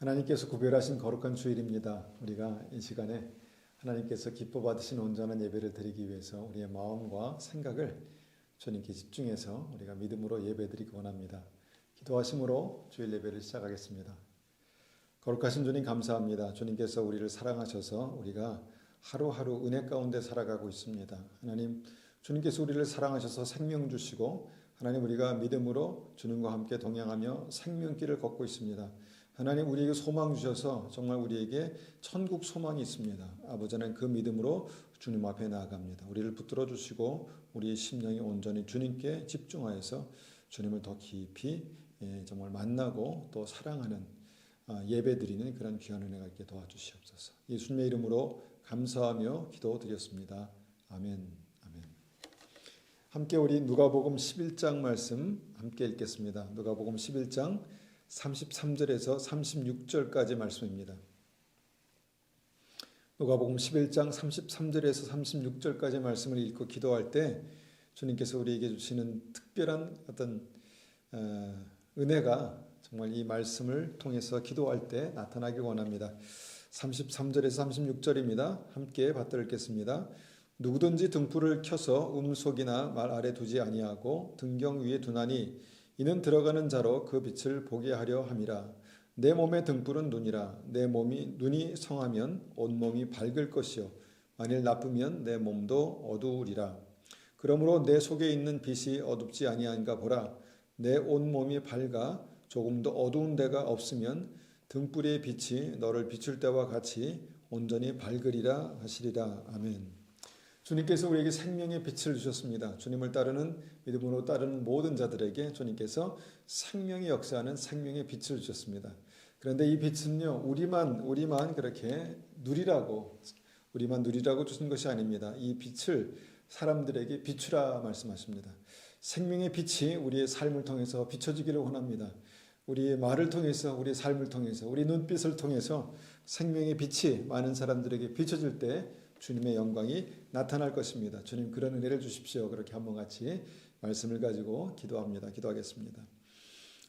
하나님께서 구별하신 거룩한 주일입니다. 우리가 이 시간에 하나님께서 기뻐 받으신 온전한 예배를 드리기 위해서 우리의 마음과 생각을 주님께 집중해서 우리가 믿음으로 예배드리기 원합니다. 기도하심으로 주일 예배를 시작하겠습니다. 거룩하신 주님 감사합니다. 주님께서 우리를 사랑하셔서 우리가 하루하루 은혜 가운데 살아가고 있습니다. 하나님, 주님께서 우리를 사랑하셔서 생명 주시고 하나님, 우리가 믿음으로 주님과 함께 동행하며 생명길을 걷고 있습니다. 하나님, 우리에게 소망 주셔서 정말 우리에게 천국 소망이 있습니다. 아버지는 그 믿음으로 주님 앞에 나아갑니다. 우리를 붙들어 주시고 우리의 심령이 온전히 주님께 집중하여서 주님을 더 깊이 정말 만나고 또 사랑하는 예배드리는 그런 귀한 은혜가 있게 도와주시옵소서. 예수님의 이름으로 감사하며 기도드렸습니다. 아멘. 아멘. 함께 우리 누가복음 11장 말씀 함께 읽겠습니다. 누가복음 11장 33절에서 36절까지 말씀입니다. 누가복음 11장 33절에서 36절까지 말씀을 읽고 기도할 때 주님께서 우리에게 주시는 특별한 어떤 은혜가 정말 이 말씀을 통해서 기도할 때 나타나길 원합니다. 33절에서 36절입니다. 함께 받들어 읽겠습니다. 누구든지 등불을 켜서 음속이나 말 아래 두지 아니하고 등경 위에 두나니 이는 들어가는 자로 그 빛을 보게 하려 함이라. 내 몸의 등불은 눈이라. 내 몸이 눈이 성하면 온몸이 밝을 것이요 만일 나쁘면 내 몸도 어두우리라. 그러므로 내 속에 있는 빛이 어둡지 아니한가 보라. 내 온몸이 밝아 조금도 어두운 데가 없으면 등불의 빛이 너를 비출 때와 같이 온전히 밝으리라 하시리라. 아멘. 주님께서 우리에게 생명의 빛을 주셨습니다. 주님을 따르는 믿음으로 따르는 모든 자들에게 주님께서 생명의 역사하는 생명의 빛을 주셨습니다. 그런데 이 빛은요, 우리만 그렇게 누리라고 주신 것이 아닙니다. 이 빛을 사람들에게 비추라 말씀하십니다. 생명의 빛이 우리의 삶을 통해서 비춰지기를 원합니다. 우리의 말을 통해서, 우리의 삶을 통해서, 우리 눈빛을 통해서 생명의 빛이 많은 사람들에게 비춰질 때 주님의 영광이 나타날 것입니다. 주님, 그런 은혜를 주십시오. 그렇게 한번 같이 말씀을 가지고 기도하겠습니다.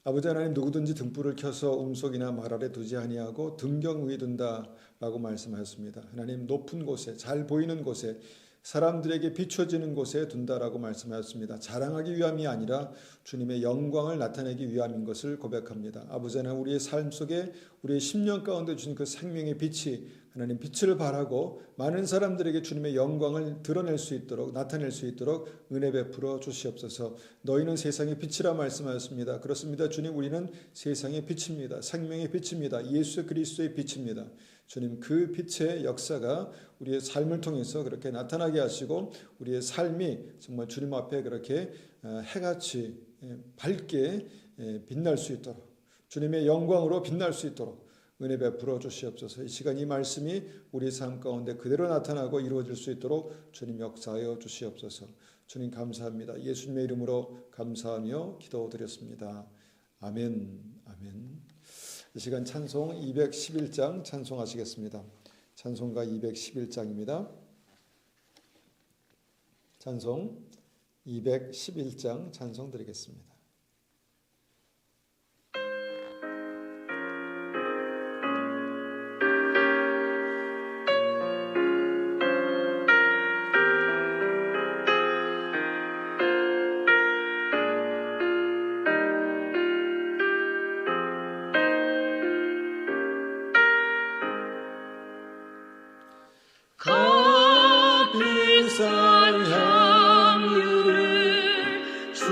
아버지 하나님, 누구든지 등불을 켜서 음속이나 말 아래 두지 아니하고 등경 위에 둔다라고 말씀하셨습니다. 하나님, 높은 곳에, 잘 보이는 곳에, 사람들에게 비춰지는 곳에 둔다라고 말씀하셨습니다. 자랑하기 위함이 아니라 주님의 영광을 나타내기 위함인 것을 고백합니다. 아버지 하나님, 우리의 삶 속에 우리의 심령 가운데 주신 그 생명의 빛이 하나님 빛을 발하고 많은 사람들에게 주님의 영광을 드러낼 수 있도록, 나타낼 수 있도록 은혜 베풀어 주시옵소서. 너희는 세상의 빛이라 말씀하셨습니다. 그렇습니다. 주님, 우리는 세상의 빛입니다. 생명의 빛입니다. 예수 그리스도의 빛입니다. 주님, 그 빛의 역사가 우리의 삶을 통해서 그렇게 나타나게 하시고 우리의 삶이 정말 주님 앞에 그렇게 해같이 밝게 빛날 수 있도록, 주님의 영광으로 빛날 수 있도록 은혜 베풀어 주시옵소서. 이 시간 이 말씀이 우리 삶 가운데 그대로 나타나고 이루어질 수 있도록 주님 역사하여 주시옵소서. 주님 감사합니다. 예수님의 이름으로 감사하며 기도드렸습니다. 아멘. 아멘. 이 시간 찬송 211장 찬송하시겠습니다. 찬송가 211장입니다. 찬송 211장 찬송 드리겠습니다. 값비싼 향유를 주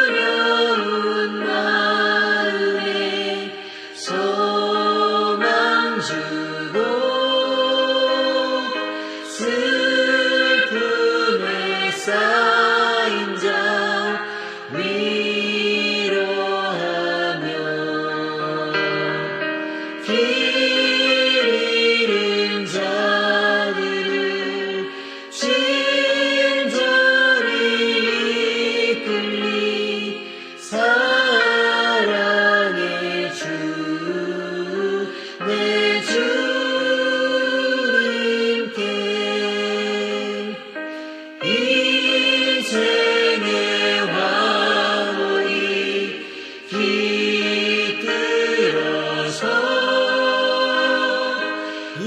두려운 마음에 소망 주고 슬픔에 쌓인 자 위로하며 길 잃은 자들을 친절히 이끌리 사랑의 주 내 주님께 인생의 화물이 깃들어서 이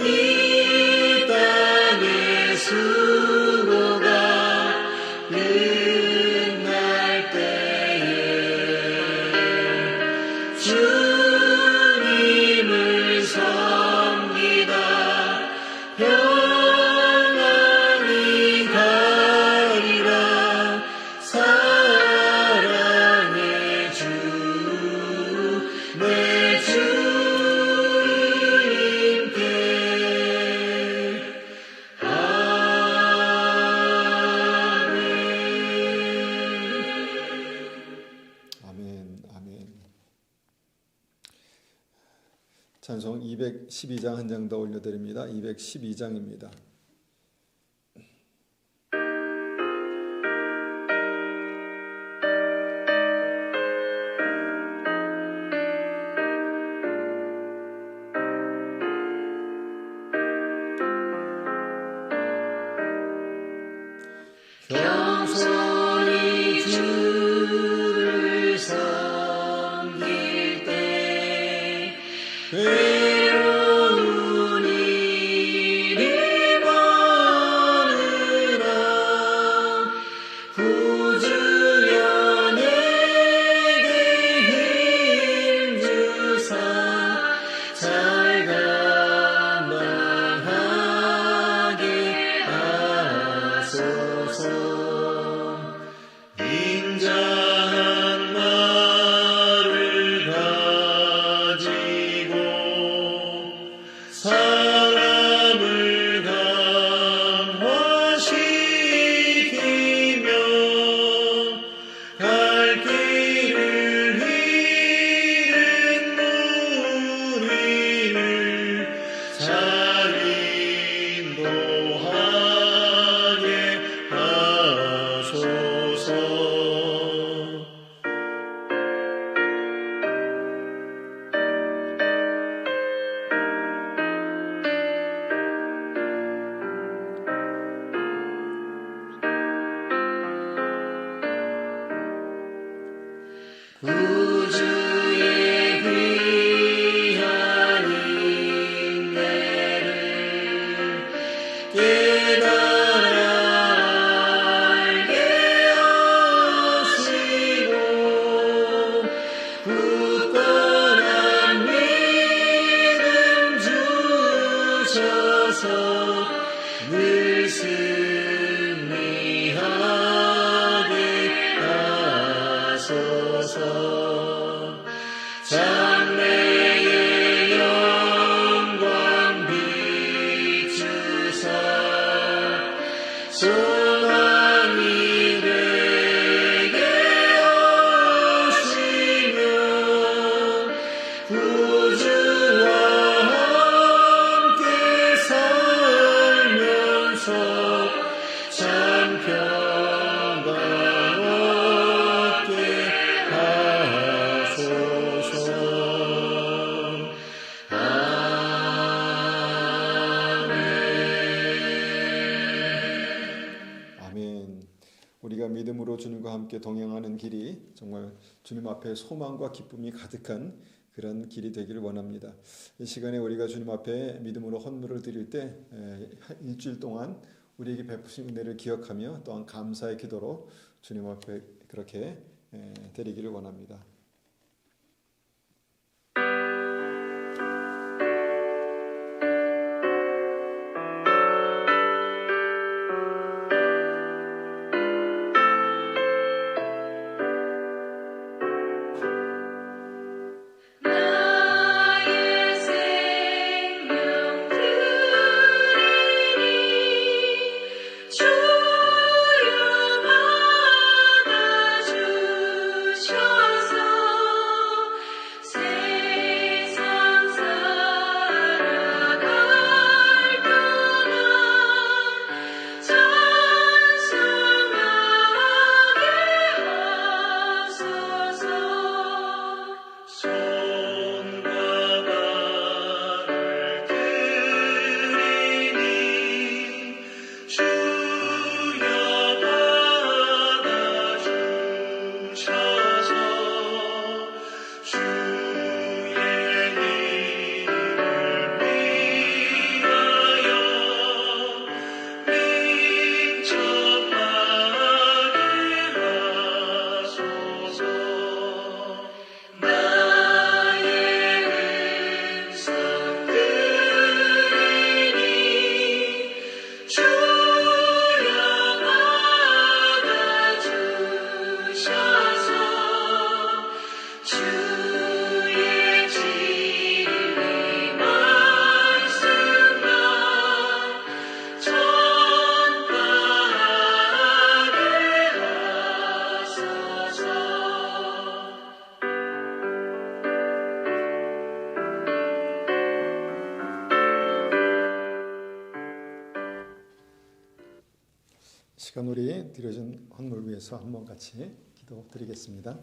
땅의 수고가 끝날 때에 주님을 섬기다 평안히 가리라 사랑의 주 내 주님께 아멘, 아멘. 찬송 212장 한 장 더 올려드립니다. 212장입니다. 겸손히 주를 섬길 때 괴로운 일이 많으나 구주여 내게 힘 주사 잘 감당하게 하소서. 인자한 말을 가지고 사람을 감화시키며 갈 길을 잃은 무리를 잘 인도하게 하소서. 구주의 귀한 인내를 깨달아 알게 하시고 굳건한 믿음 주셔서 늘 승리하게 하소서. 장래의 영광 비추사 소망이 되게 하시며 구주와 함께 살면서 참 평강 얻게 하소서. 아멘. 우리가 믿음으로 주님과 함께 동행하는 길이 정말 주님 앞에 소망과 기쁨이 가득한 그런 길이 되기를 원합니다. 이 시간에 우리가 주님 앞에 믿음으로 헌물을 드릴 때 일주일 동안 우리에게 베푸신 은혜를 기억하며 또한 감사의 기도로 주님 앞에 그렇게 드리기를 원합니다. 시간 우리 드려진 헌물 위해서 한번 같이 기도드리겠습니다.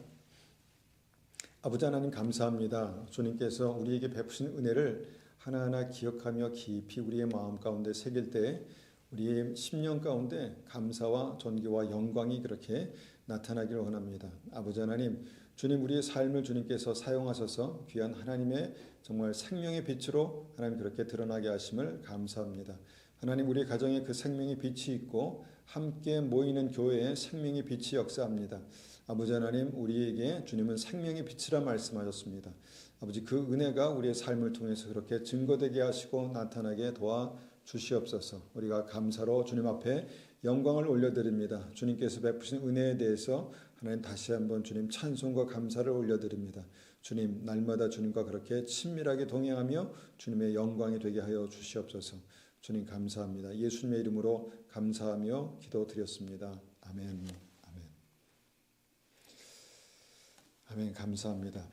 아버지 하나님 감사합니다. 주님께서 우리에게 베푸신 은혜를 하나하나 기억하며 깊이 우리의 마음 가운데 새길 때 우리의 심령 가운데 감사와 존귀와 영광이 그렇게 나타나기를 원합니다. 아버지 하나님, 주님 우리의 삶을 주님께서 사용하셔서 귀한 하나님의 정말 생명의 빛으로 하나님 그렇게 드러나게 하심을 감사합니다. 하나님 우리 가정에 그 생명의 빛이 있고 함께 모이는 교회에 생명의 빛이 역사합니다. 아버지 하나님 우리에게 주님은 생명의 빛이라 말씀하셨습니다. 아버지 그 은혜가 우리의 삶을 통해서 그렇게 증거되게 하시고 나타나게 도와 주시옵소서. 우리가 감사로 주님 앞에 영광을 올려드립니다. 주님께서 베푸신 은혜에 대해서 하나님 다시 한번 주님 찬송과 감사를 올려드립니다. 주님 날마다 주님과 그렇게 친밀하게 동행하며 주님의 영광이 되게 하여 주시옵소서. 주님 감사합니다. 예수님의 이름으로 감사하며 기도드렸습니다. 아멘. 아멘. 아멘. 감사합니다.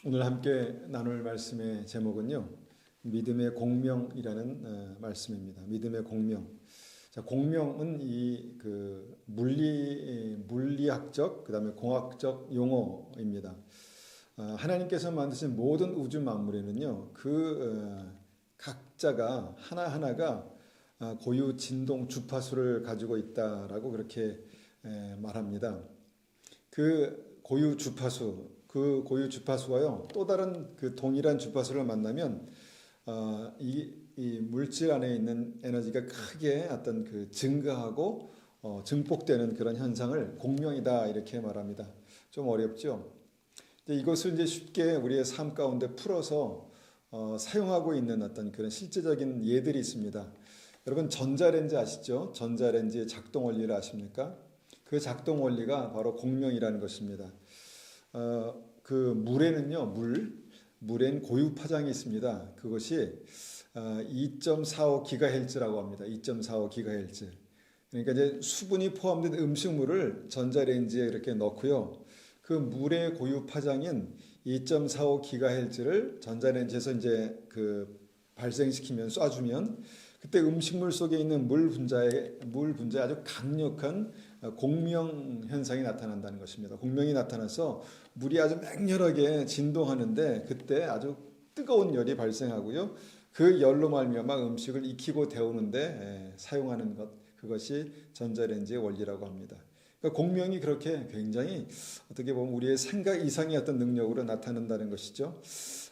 오늘 함께 나눌 말씀의 제목은요, 믿음의 공명이라는 말씀입니다. 믿음의 공명. 자, 공명은 이 물리학적 그다음에 공학적 용어입니다. 하나님께서 만드신 모든 우주 만물에는요, 각자가 하나하나가 고유 진동 주파수를 가지고 있다라고 그렇게 말합니다. 그 고유 주파수가요, 또 다른 그 동일한 주파수를 만나면 이 물질 안에 있는 에너지가 크게 어떤 그 증가하고 증폭되는 그런 현상을 공명이다 이렇게 말합니다. 좀 어렵죠? 이것을 이제 쉽게 우리의 삶 가운데 풀어서 사용하고 있는 어떤 그런 실제적인 예들이 있습니다. 여러분 전자레인지 아시죠? 전자레인지의 작동 원리를 아십니까? 그 작동 원리가 바로 공명이라는 것입니다. 그 물에는요, 물엔 고유 파장이 있습니다. 그것이 2.45GHz라고 합니다. 2.45GHz. 그러니까 이제 수분이 포함된 음식물을 전자레인지에 이렇게 넣고요. 그 물의 고유 파장인 2.45GHz를 전자레인지에서 이제 발생시키면 쏴주면 그때 음식물 속에 있는 물 분자에 아주 강력한 공명 현상이 나타난다는 것입니다. 공명이 나타나서 물이 아주 맹렬하게 진동하는데 그때 아주 뜨거운 열이 발생하고요. 그 열로 말미암아 음식을 익히고 데우는데 사용하는 것, 그것이 전자레인지의 원리라고 합니다. 그러니까 공명이 그렇게 굉장히 어떻게 보면 우리의 생각 이상의 어떤 능력으로 나타난다는 것이죠.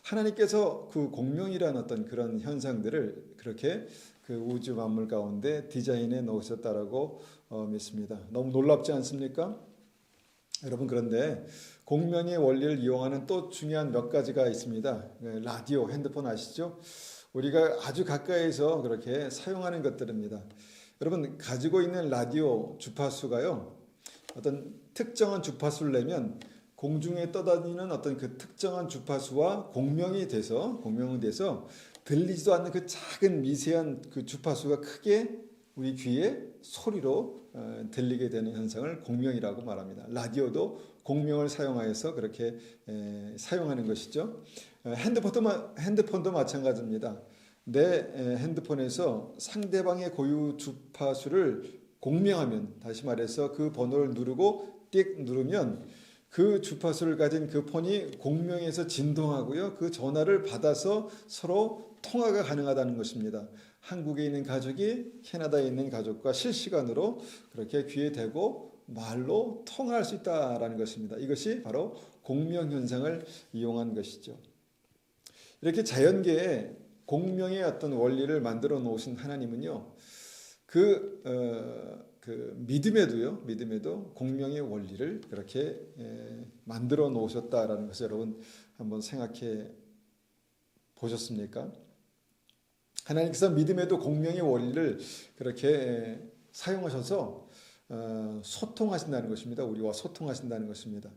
하나님께서 그 공명이라는 어떤 그런 현상들을 그렇게 그 우주 만물 가운데 디자인해 놓으셨다라고 믿습니다. 너무 놀랍지 않습니까? 여러분, 그런데 공명의 원리를 이용하는 또 중요한 몇 가지가 있습니다. 라디오, 핸드폰 아시죠? 우리가 아주 가까이서 그렇게 사용하는 것들입니다. 여러분, 가지고 있는 라디오 주파수가요, 어떤 특정한 주파수를 내면 공중에 떠다니는 어떤 그 특정한 주파수와 공명이 돼서 들리지도 않는 그 작은 미세한 그 주파수가 크게 우리 귀에 소리로 들리게 되는 현상을 공명이라고 말합니다. 라디오도 공명을 사용하여서 그렇게 사용하는 것이죠. 핸드폰도 마찬가지입니다. 내 핸드폰에서 상대방의 고유 주파수를 공명하면, 다시 말해서 그 번호를 누르고 띡 누르면 그 주파수를 가진 그 폰이 공명해서 진동하고요. 그 전화를 받아서 서로 통화가 가능하다는 것입니다. 한국에 있는 가족이 캐나다에 있는 가족과 실시간으로 그렇게 귀에 대고 말로 통화할 수 있다는 것입니다. 이것이 바로 공명 현상을 이용한 것이죠. 이렇게 자연계에 공명의 어떤 원리를 만들어 놓으신 하나님은요, 믿음에도 공명의 원리를 그렇게 만들어 놓으셨다라는 것을 여러분 한번 생각해 보셨습니까? 하나님께서 믿음에도 공명의 원리를 그렇게 사용하셔서 소통하신다는 것입니다. 우리와 소통하신다는 것입니다.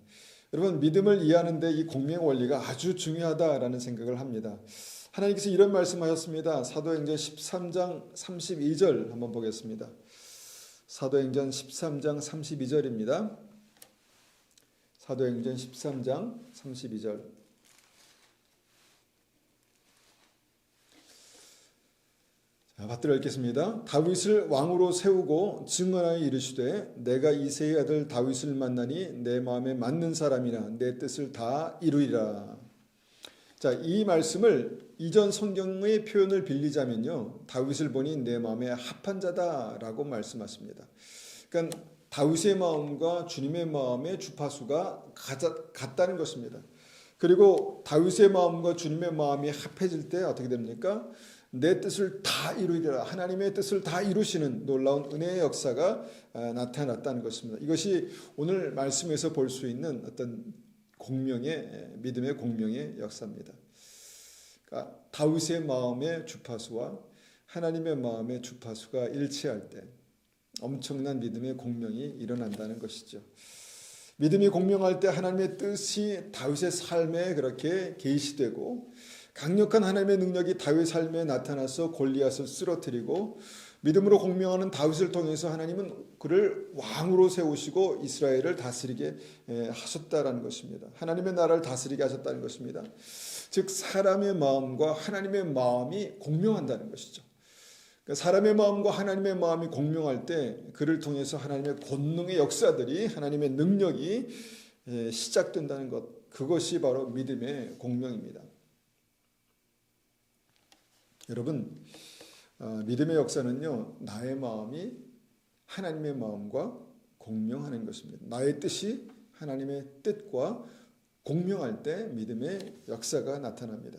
여러분, 믿음을 이해하는데 이 공명의 원리가 아주 중요하다라는 생각을 합니다. 하나님께서 이런 말씀하셨습니다. 사도행전 13장 32절 한번 보겠습니다. 사도행전 13장 32절입니다. 사도행전 13장 32절. 받들어 읽겠습니다. 다윗을 왕으로 세우고 증언하여 이르시되 내가 이새의 아들 다윗을 만나니 내 마음에 맞는 사람이나 내 뜻을 다 이루리라. 자, 이 말씀을 이전 성경의 표현을 빌리자면요, 다윗을 보니 내 마음에 합한 자다라고 말씀하십니다. 그러니까 다윗의 마음과 주님의 마음의 주파수가 같다는 것입니다. 그리고 다윗의 마음과 주님의 마음이 합해질 때 어떻게 됩니까? 내 뜻을 다 이루리라. 하나님의 뜻을 다 이루시는 놀라운 은혜의 역사가 나타났다는 것입니다. 이것이 오늘 말씀에서 볼 수 있는 어떤 공명의, 믿음의 공명의 역사입니다. 그러니까 다윗의 마음의 주파수와 하나님의 마음의 주파수가 일치할 때 엄청난 믿음의 공명이 일어난다는 것이죠. 믿음이 공명할 때 하나님의 뜻이 다윗의 삶에 그렇게 계시되고 강력한 하나님의 능력이 다윗 삶에 나타나서 골리앗을 쓰러뜨리고 믿음으로 공명하는 다윗을 통해서 하나님은 그를 왕으로 세우시고 이스라엘을 다스리게 하셨다라는 것입니다. 하나님의 나라를 다스리게 하셨다는 것입니다. 즉 사람의 마음과 하나님의 마음이 공명한다는 것이죠. 그러니까 사람의 마음과 하나님의 마음이 공명할 때 그를 통해서 하나님의 권능의 역사들이 하나님의 능력이 시작된다는 것, 그것이 바로 믿음의 공명입니다. 여러분, 믿음의 역사는요, 나의 마음이 하나님의 마음과 공명하는 것입니다. 나의 뜻이 하나님의 뜻과 공명할 때 믿음의 역사가 나타납니다.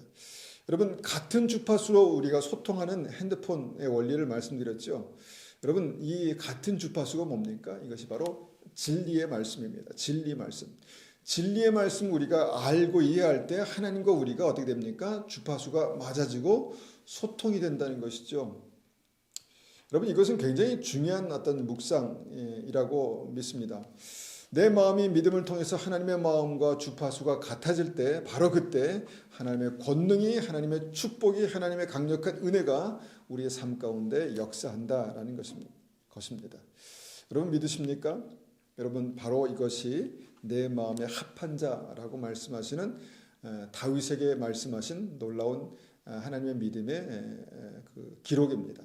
여러분, 같은 주파수로 우리가 소통하는 핸드폰의 원리를 말씀드렸죠. 여러분, 이 같은 주파수가 뭡니까? 이것이 바로 진리의 말씀입니다. 진리 말씀. 진리의 말씀 우리가 알고 이해할 때 하나님과 우리가 어떻게 됩니까? 주파수가 맞아지고 소통이 된다는 것이죠. 여러분, 이것은 굉장히 중요한 어떤 묵상이라고 믿습니다. 내 마음이 믿음을 통해서 하나님의 마음과 주파수가 같아질 때 바로 그때 하나님의 권능이, 하나님의 축복이, 하나님의 강력한 은혜가 우리의 삶 가운데 역사한다라는 것입니다. 여러분 믿으십니까? 여러분, 바로 이것이 내 마음에 합한 자라고 말씀하시는 다윗에게 말씀하신 놀라운 하나님의 믿음의 그 기록입니다.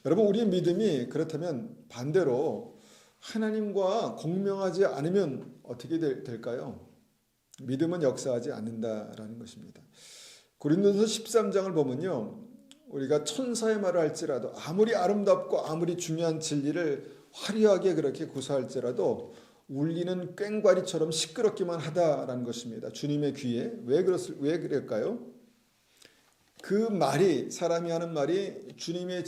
여러분, 우리의 믿음이 그렇다면 반대로 하나님과 공명하지 않으면 어떻게 될까요? 믿음은 역사하지 않는다라는 것입니다. 고린도서 13장을 보면요, 우리가 천사의 말을 할지라도 아무리 아름답고 아무리 중요한 진리를 화려하게 그렇게 구사할지라도 울리는 꽹과리처럼 시끄럽기만 하다라는 것입니다. 주님의 귀에. 왜 그럴까요? 그 말이, 사람이 하는 말이 주님의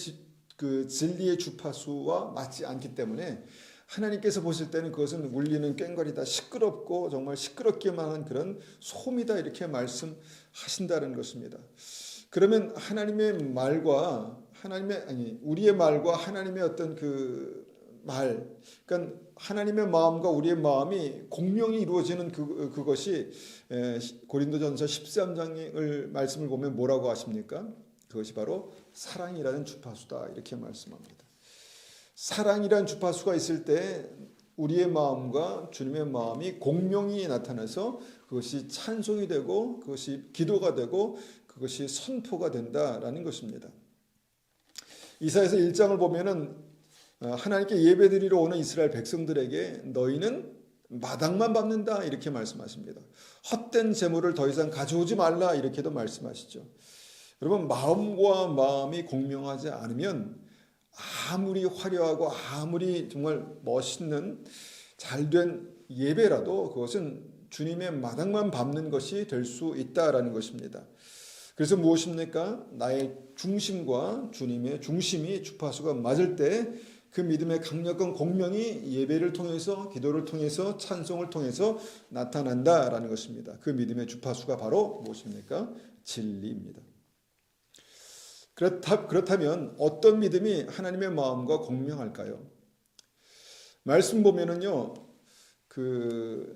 그 진리의 주파수와 맞지 않기 때문에 하나님께서 보실 때는 그것은 울리는 꽹과리다, 시끄럽고 정말 시끄럽기만 한 그런 소음이다, 이렇게 말씀하신다는 것입니다. 그러면 하나님의 말과 우리의 말과 하나님의 어떤 그 말, 그러니까 하나님의 마음과 우리의 마음이 공명이 이루어지는 그것이 고린도전서 13장을 말씀을 보면 뭐라고 하십니까? 그것이 바로 사랑이라는 주파수다, 이렇게 말씀합니다. 사랑이라는 주파수가 있을 때 우리의 마음과 주님의 마음이 공명이 나타나서 그것이 찬송이 되고 그것이 기도가 되고 그것이 선포가 된다라는 것입니다. 이사야서 1장을 보면은 하나님께 예배드리러 오는 이스라엘 백성들에게 너희는 마당만 밟는다, 이렇게 말씀하십니다. 헛된 재물을 더 이상 가져오지 말라, 이렇게도 말씀하시죠. 여러분, 마음과 마음이 공명하지 않으면 아무리 화려하고 아무리 정말 멋있는 잘된 예배라도 그것은 주님의 마당만 밟는 것이 될 수 있다라는 것입니다. 그래서 무엇입니까? 나의 중심과 주님의 중심이 주파수가 맞을 때 그 믿음의 강력한 공명이 예배를 통해서, 기도를 통해서, 찬송을 통해서 나타난다라는 것입니다. 그 믿음의 주파수가 바로 무엇입니까? 진리입니다. 그렇다면 어떤 믿음이 하나님의 마음과 공명할까요? 말씀 보면은요,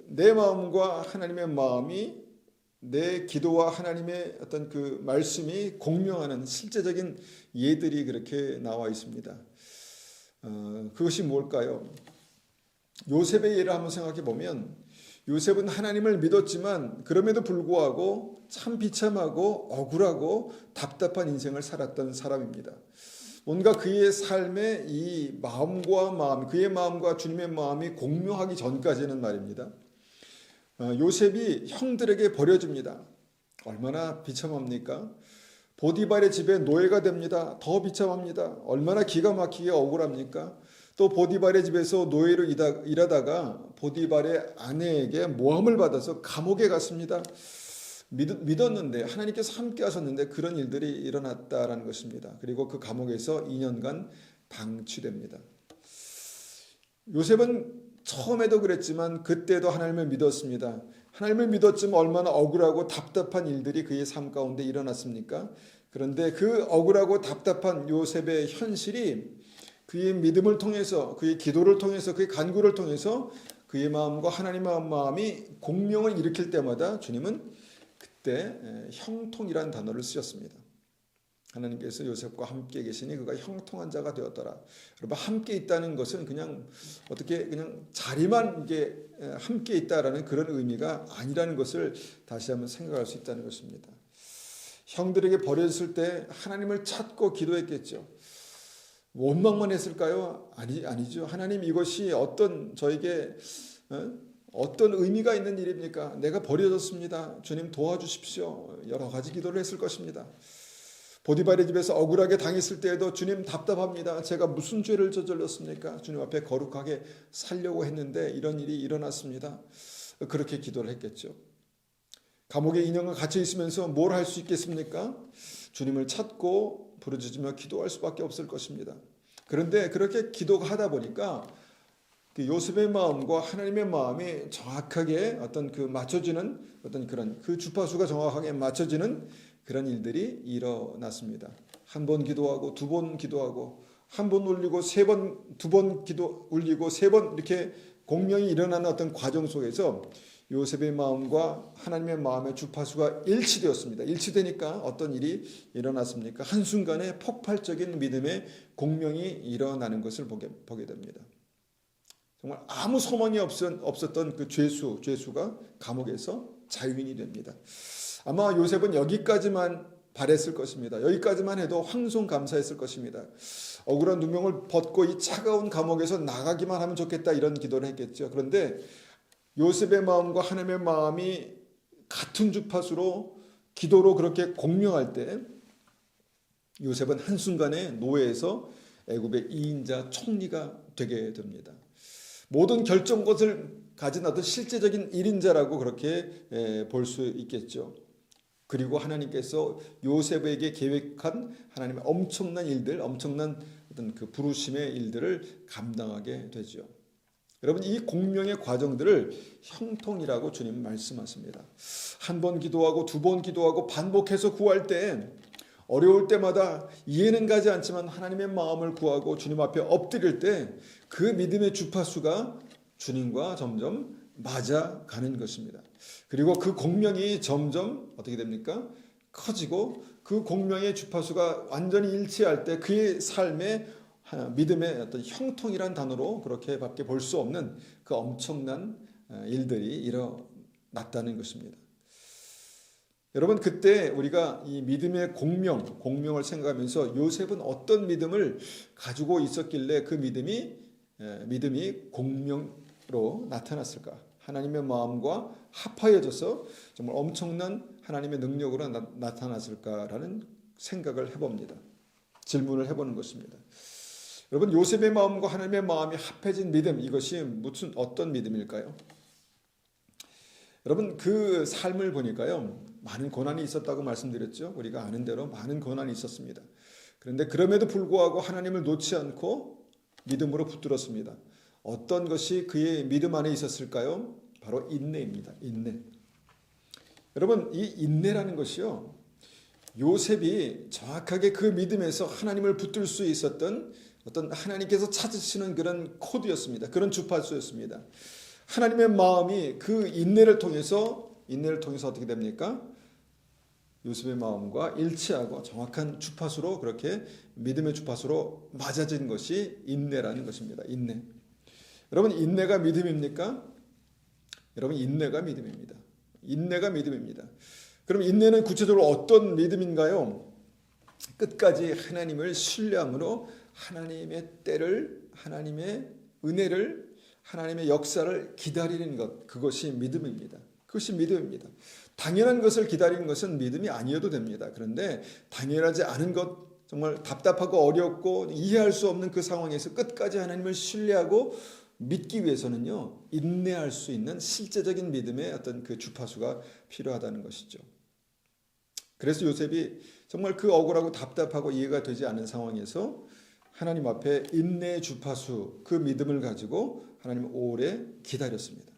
내 마음과 하나님의 마음이, 내 기도와 하나님의 어떤 그 말씀이 공명하는 실제적인 예들이 그렇게 나와 있습니다. 그것이 뭘까요? 요셉의 예를 한번 생각해 보면, 요셉은 하나님을 믿었지만 그럼에도 불구하고 참 비참하고 억울하고 답답한 인생을 살았던 사람입니다. 뭔가 그의 삶의 이 마음과 마음, 그의 마음과 주님의 마음이 공명하기 전까지는 말입니다. 요셉이 형들에게 버려집니다. 얼마나 비참합니까? 보디발의 집에 노예가 됩니다. 더 비참합니다. 얼마나 기가 막히게 억울합니까? 또 보디발의 집에서 노예로 일하다가 보디발의 아내에게 모함을 받아서 감옥에 갔습니다. 믿었는데 하나님께서 함께 하셨는데 그런 일들이 일어났다라는 것입니다. 그리고 그 감옥에서 2년간 방치됩니다. 요셉은 처음에도 그랬지만 그때도 하나님을 믿었습니다. 하나님을 믿었지만 얼마나 억울하고 답답한 일들이 그의 삶 가운데 일어났습니까? 그런데 그 억울하고 답답한 요셉의 현실이 그의 믿음을 통해서, 그의 기도를 통해서, 그의 간구를 통해서 그의 마음과 하나님의 마음이 공명을 일으킬 때마다 주님은 그때 형통이라는 단어를 쓰셨습니다. 하나님께서 요셉과 함께 계시니 그가 형통한 자가 되었더라. 여러분, 함께 있다는 것은 그냥 어떻게 그냥 자리만 이게 함께 있다라는 그런 의미가 아니라는 것을 다시 한번 생각할 수 있다는 것입니다. 형들에게 버려졌을 때 하나님을 찾고 기도했겠죠. 원망만 했을까요? 아니죠. 하나님, 이것이 어떤 저에게 어떤 의미가 있는 일입니까? 내가 버려졌습니다. 주님 도와주십시오. 여러 가지 기도를 했을 것입니다. 보디발의 집에서 억울하게 당했을 때에도 주님 답답합니다. 제가 무슨 죄를 저질렀습니까? 주님 앞에 거룩하게 살려고 했는데 이런 일이 일어났습니다. 그렇게 기도를 했겠죠. 감옥에 2년간 갇혀 있으면서 뭘 할 수 있겠습니까? 주님을 찾고 부르짖으며 기도할 수밖에 없을 것입니다. 그런데 그렇게 기도하다 보니까 그 요셉의 마음과 하나님의 마음이 정확하게 어떤 그 맞춰지는 어떤 그런 그 주파수가 정확하게 맞춰지는 그런 일들이 일어났습니다. 한 번 기도하고 두 번 기도하고 한 번 울리고 세 번, 두 번 기도 울리고 세 번 이렇게 공명이 일어나는 어떤 과정 속에서 요셉의 마음과 하나님의 마음의 주파수가 일치되었습니다. 일치되니까 어떤 일이 일어났습니까? 한순간에 폭발적인 믿음의 공명이 일어나는 것을 보게 됩니다. 정말 아무 소망이 없었던 그 죄수가 감옥에서 자유인이 됩니다. 아마 요셉은 여기까지만 바랬을 것입니다. 여기까지만 해도 황송감사했을 것입니다. 억울한 누명을 벗고 이 차가운 감옥에서 나가기만 하면 좋겠다 이런 기도를 했겠죠. 그런데 요셉의 마음과 하나님의 마음이 같은 주파수로 기도로 그렇게 공명할 때 요셉은 한순간에 노예에서 애굽의 2인자 총리가 되게 됩니다. 모든 결정권을 가진 어떤 실제적인 1인자라고 그렇게 볼 수 있겠죠. 그리고 하나님께서 요셉에게 계획한 하나님의 엄청난 일들, 엄청난 어떤 그 부르심의 일들을 감당하게 되죠. 여러분, 이 공명의 과정들을 형통이라고 주님은 말씀하십니다. 한 번 기도하고 두 번 기도하고 반복해서 구할 때 어려울 때마다 이해는 가지 않지만 하나님의 마음을 구하고 주님 앞에 엎드릴 때 그 믿음의 주파수가 주님과 점점 맞아가는 것입니다. 그리고 그 공명이 점점 어떻게 됩니까? 커지고 그 공명의 주파수가 완전히 일치할 때 그의 삶의 믿음의 어떤 형통이란 단어로 그렇게밖에 볼 수 없는 그 엄청난 일들이 일어났다는 것입니다. 여러분, 그때 우리가 이 믿음의 공명을 생각하면서 요셉은 어떤 믿음을 가지고 있었길래 그 믿음이 공명으로 나타났을까? 하나님의 마음과 합하여져서 정말 엄청난 하나님의 능력으로 나타났을까라는 생각을 해봅니다. 질문을 해보는 것입니다. 여러분, 요셉의 마음과 하나님의 마음이 합해진 믿음, 이것이 어떤 믿음일까요? 여러분, 그 삶을 보니까요, 많은 고난이 있었다고 말씀드렸죠. 우리가 아는 대로 많은 고난이 있었습니다. 그런데 그럼에도 불구하고 하나님을 놓지 않고 믿음으로 붙들었습니다. 어떤 것이 그의 믿음 안에 있었을까요? 바로 인내입니다. 인내. 여러분, 이 인내라는 것이요, 요셉이 정확하게 그 믿음에서 하나님을 붙들 수 있었던 어떤 하나님께서 찾으시는 그런 코드였습니다. 그런 주파수였습니다. 하나님의 마음이 그 인내를 통해서 어떻게 됩니까? 요셉의 마음과 일치하고 정확한 주파수로 그렇게 믿음의 주파수로 맞아진 것이 인내라는 것입니다. 인내. 여러분, 인내가 믿음입니까? 여러분, 인내가 믿음입니다. 인내가 믿음입니다. 그럼 인내는 구체적으로 어떤 믿음인가요? 끝까지 하나님을 신뢰함으로 하나님의 때를, 하나님의 은혜를, 하나님의 역사를 기다리는 것, 그것이 믿음입니다. 그것이 믿음입니다. 당연한 것을 기다리는 것은 믿음이 아니어도 됩니다. 그런데 당연하지 않은 것, 정말 답답하고 어렵고 이해할 수 없는 그 상황에서 끝까지 하나님을 신뢰하고 믿기 위해서는요, 인내할 수 있는 실제적인 믿음의 어떤 그 주파수가 필요하다는 것이죠. 그래서 요셉이 정말 그 억울하고 답답하고 이해가 되지 않은 상황에서 하나님 앞에 인내의 주파수, 그 믿음을 가지고 하나님을 오래 기다렸습니다.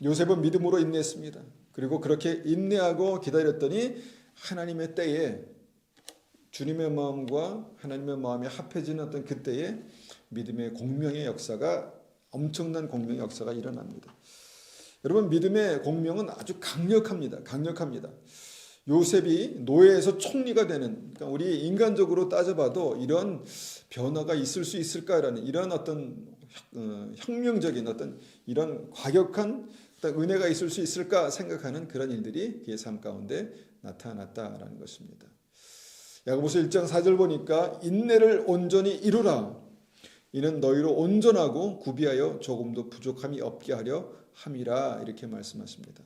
요셉은 믿음으로 인내했습니다. 그리고 그렇게 인내하고 기다렸더니 하나님의 때에, 주님의 마음과 하나님의 마음이 합해지는 어떤 그때에 믿음의 공명의 역사가, 엄청난 공명의 역사가 일어납니다. 여러분, 믿음의 공명은 아주 강력합니다. 강력합니다. 요셉이 노예에서 총리가 되는, 그러니까 우리 인간적으로 따져봐도 이런 변화가 있을 수 있을까라는 이런 어떤 혁명적인 어떤 이런 과격한 어떤 은혜가 있을 수 있을까 생각하는 그런 일들이 그의 삶 가운데 나타났다라는 것입니다. 야고보서 1장 4절 보니까 인내를 온전히 이루라. 이는 너희로 온전하고 구비하여 조금도 부족함이 없게 하려 함이라, 이렇게 말씀하십니다.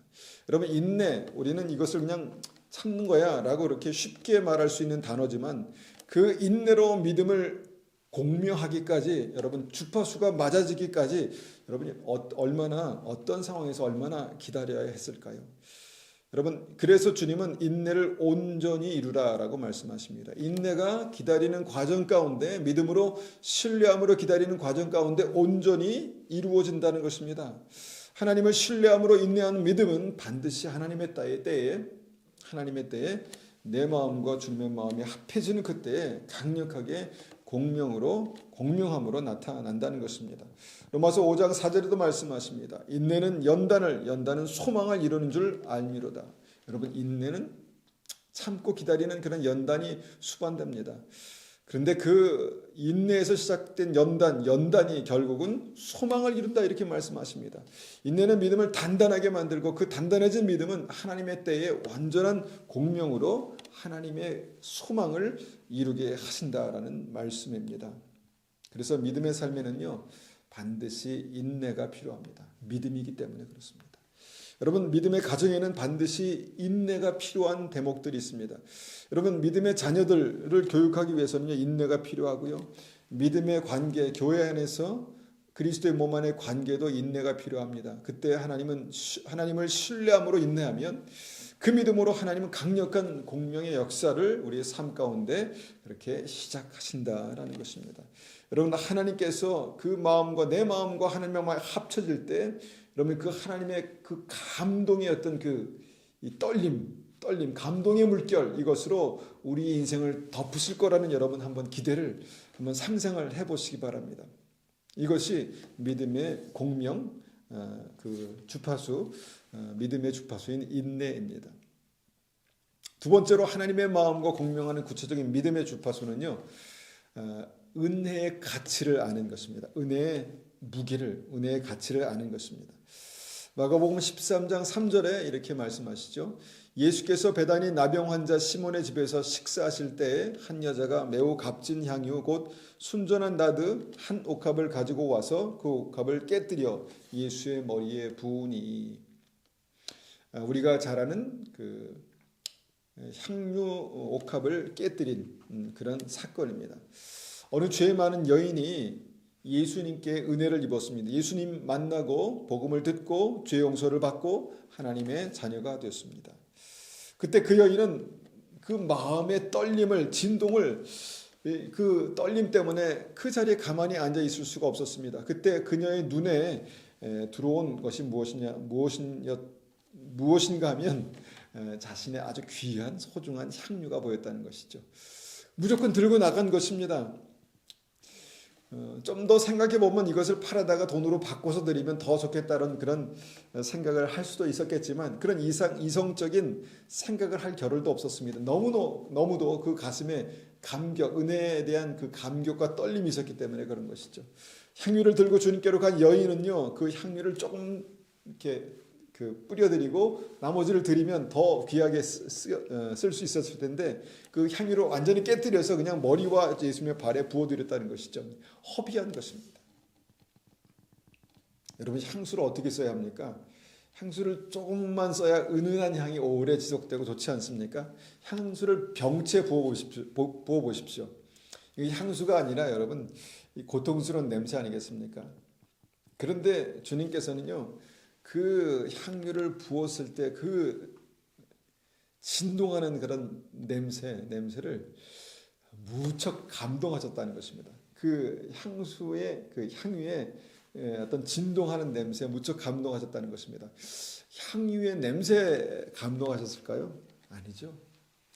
여러분, 인내, 우리는 이것을 그냥 참는 거야 라고 이렇게 쉽게 말할 수 있는 단어지만 그 인내로 믿음을 공명하기까지, 여러분 주파수가 맞아지기까지 여러분이 얼마나, 어떤 상황에서 얼마나 기다려야 했을까요? 여러분, 그래서 주님은 인내를 온전히 이루라 라고 말씀하십니다. 인내가 기다리는 과정 가운데, 믿음으로 신뢰함으로 기다리는 과정 가운데 온전히 이루어진다는 것입니다. 하나님을 신뢰함으로 인내하는 믿음은 반드시 하나님의 때에 내 마음과 주님의 마음이 합해지는 그때에 강력하게 공명함으로 나타난다는 것입니다. 로마서 5장 4절에도 말씀하십니다. 인내는 연단은 소망을 이루는 줄 알미로다. 여러분, 인내는 참고 기다리는 그런 연단이 수반됩니다. 그런데 그 인내에서 시작된 연단이 결국은 소망을 이룬다, 이렇게 말씀하십니다. 인내는 믿음을 단단하게 만들고 그 단단해진 믿음은 하나님의 때에 완전한 공명으로 하나님의 소망을 이루게 하신다라는 말씀입니다. 그래서 믿음의 삶에는요, 반드시 인내가 필요합니다. 믿음이기 때문에 그렇습니다. 여러분, 믿음의 가정에는 반드시 인내가 필요한 대목들이 있습니다. 여러분, 믿음의 자녀들을 교육하기 위해서는 인내가 필요하고요. 믿음의 관계, 교회 안에서 그리스도의 몸 안의 관계도 인내가 필요합니다. 그때 하나님을 신뢰함으로 인내하면 그 믿음으로 하나님은 강력한 공명의 역사를 우리의 삶 가운데 그렇게 시작하신다라는 것입니다. 여러분, 하나님께서 그 마음과 내 마음과 하나님의 마음이 합쳐질 때, 여러분, 그 하나님의 그 감동의 어떤 이 떨림, 감동의 물결, 이것으로 우리 인생을 덮으실 거라는 여러분 한번 기대를 한번 상상을 해보시기 바랍니다. 이것이 믿음의 공명, 그 주파수, 믿음의 주파수인 인내입니다. 두 번째로 하나님의 마음과 공명하는 구체적인 믿음의 주파수는요, 은혜의 가치를 아는 것입니다. 은혜의 무게를, 은혜의 가치를 아는 것입니다. 마가복음 13장 3절에 이렇게 말씀하시죠. 예수께서 베다니 나병 환자 시몬의 집에서 식사하실 때에 한 여자가 매우 값진 향유 곧 순전한 나드 한 옥합을 가지고 와서 그 옥합을 깨뜨려 예수의 머리에 부으니. 우리가 잘 아는 그 향유 옥합을 깨뜨린 그런 사건입니다. 어느 죄 많은 여인이 예수님께 은혜를 입었습니다. 예수님 만나고 복음을 듣고 죄 용서를 받고 하나님의 자녀가 되었습니다. 그때 그 여인은 그 마음의 떨림을, 진동을, 그 떨림 때문에 그 자리에 가만히 앉아 있을 수가 없었습니다. 그때 그녀의 눈에 들어온 것이 무엇인가 하면 자신의 아주 귀한 소중한 향유가 보였다는 것이죠. 무조건 들고 나간 것입니다. 좀 더 생각해 보면 이것을 팔아다가 돈으로 바꿔서 드리면 더 좋겠다는 그런 생각을 할 수도 있었겠지만 그런 이성적인 생각을 할 겨를도 없었습니다. 너무도 그 가슴에 감격, 은혜에 대한 그 감격과 떨림이 있었기 때문에 그런 것이죠. 향유를 들고 주님께로 간 여인은요, 그 향유를 조금 이렇게 뿌려드리고 나머지를 드리면 더 귀하게 쓸 수 있었을 텐데 그 향유를 완전히 깨뜨려서 그냥 머리와 예수님의 발에 부어드렸다는 것이죠. 허비한 것입니다. 여러분, 향수를 어떻게 써야 합니까? 향수를 조금만 써야 은은한 향이 오래 지속되고 좋지 않습니까? 향수를 병채 부어보십시오. 이 향수가 아니라 여러분, 이 고통스러운 냄새 아니겠습니까? 그런데 주님께서는요, 그 향유를 부었을 때 그 진동하는 그런 냄새를 무척 감동하셨다는 것입니다. 그 향수의 그 향유의 어떤 진동하는 냄새에 무척 감동하셨다는 것입니다. 향유의 냄새 감동하셨을까요? 아니죠.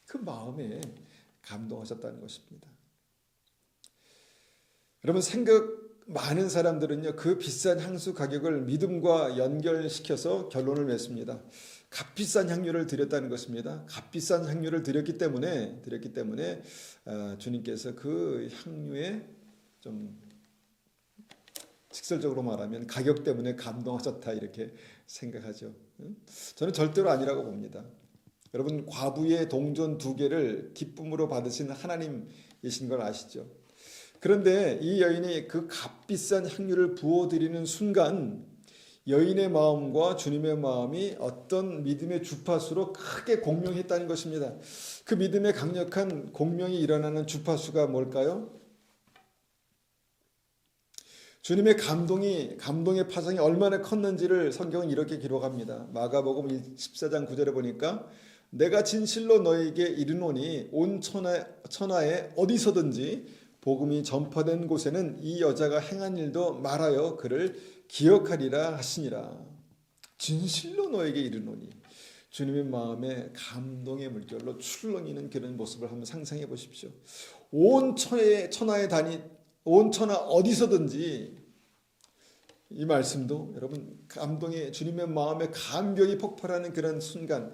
그 마음에 감동하셨다는 것입니다. 여러분, 많은 사람들은요, 그 비싼 향수 가격을 믿음과 연결시켜서 결론을 맺습니다. 값비싼 향유를 드렸다는 것입니다. 값비싼 향유를 드렸기 때문에 주님께서 그 향유에 좀 직설적으로 말하면 가격 때문에 감동하셨다 이렇게 생각하죠. 저는 절대로 아니라고 봅니다. 여러분, 과부의 동전 2개를 기쁨으로 받으신 하나님이신 걸 아시죠? 그런데 이 여인이 그 값비싼 향유를 부어드리는 순간 여인의 마음과 주님의 마음이 어떤 믿음의 주파수로 크게 공명했다는 것입니다. 그 믿음의 강력한 공명이 일어나는 주파수가 뭘까요? 주님의 감동의 파장이 얼마나 컸는지를 성경은 이렇게 기록합니다. 마가복음 14장 9절에 보니까 내가 진실로 너에게 이르노니 온 천하에 어디서든지 복음이 전파된 곳에는 이 여자가 행한 일도 말하여 그를 기억하리라 하시니라. 진실로 너에게 이르노니, 주님의 마음에 감동의 물결로 출렁이는 그런 모습을 한번 상상해 보십시오. 온 천하 어디서든지, 이 말씀도 여러분 감동의 주님의 마음에 감격이 폭발하는 그런 순간,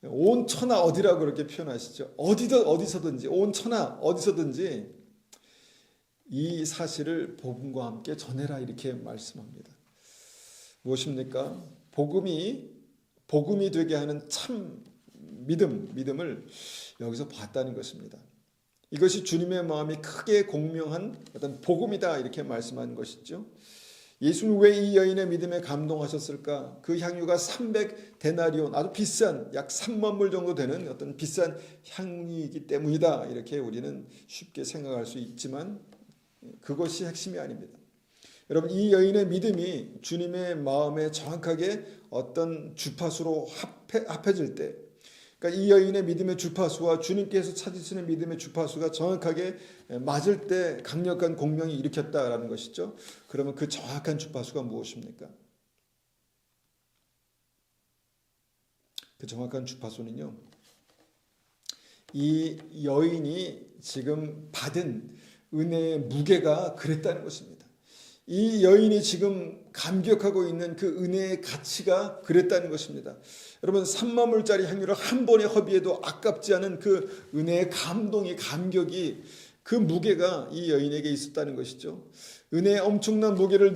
온 천하 어디라고 그렇게 표현하시죠? 어디서든지, 온 천하 어디서든지 이 사실을 복음과 함께 전해라 이렇게 말씀합니다. 무엇입니까? 복음이 되게 하는 참 믿음을 여기서 봤다는 것입니다. 이것이 주님의 마음이 크게 공명한 어떤 복음이다 이렇게 말씀한 것이죠. 예수는 왜 이 여인의 믿음에 감동하셨을까? 그 향유가 300데나리온, 아주 비싼 약 3만 불 정도 되는 어떤 비싼 향이기 때문이다 이렇게 우리는 쉽게 생각할 수 있지만 그것이 핵심이 아닙니다. 여러분, 이 여인의 믿음이 주님의 마음에 정확하게 어떤 주파수로 합해질 때, 그러니까 이 여인의 믿음의 주파수와 주님께서 찾으시는 믿음의 주파수가 정확하게 맞을 때 강력한 공명이 일으켰다라는 것이죠. 그러면 그 정확한 주파수가 무엇입니까? 그 정확한 주파수는요, 이 여인이 지금 받은 은혜의 무게가 그랬다는 것입니다. 이 여인이 지금 감격하고 있는 그 은혜의 가치가 그랬다는 것입니다. 여러분, 3만 불짜리 향유를 한 번에 허비해도 아깝지 않은 그 은혜의 감격이 그 무게가 이 여인에게 있었다는 것이죠. 은혜의 엄청난 무게를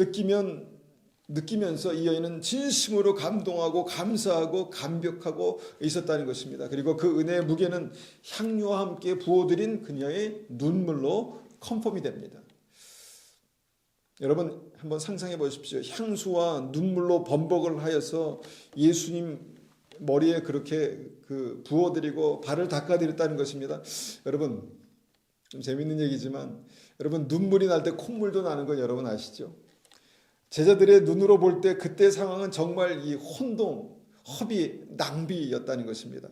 느끼면서 이 여인은 진심으로 감동하고 감사하고 감격하고 있었다는 것입니다. 그리고 그 은혜의 무게는 향유와 함께 부어드린 그녀의 눈물로 컨펌이 됩니다. 여러분, 한번 상상해 보십시오. 향수와 눈물로 범벅을 하여서 예수님 머리에 그렇게 부어드리고 발을 닦아드렸다는 것입니다. 여러분, 좀 재밌는 얘기지만 여러분, 눈물이 날 때 콧물도 나는 건 여러분 아시죠? 제자들의 눈으로 볼 때 그때 상황은 정말 이 혼동, 허비, 낭비였다는 것입니다.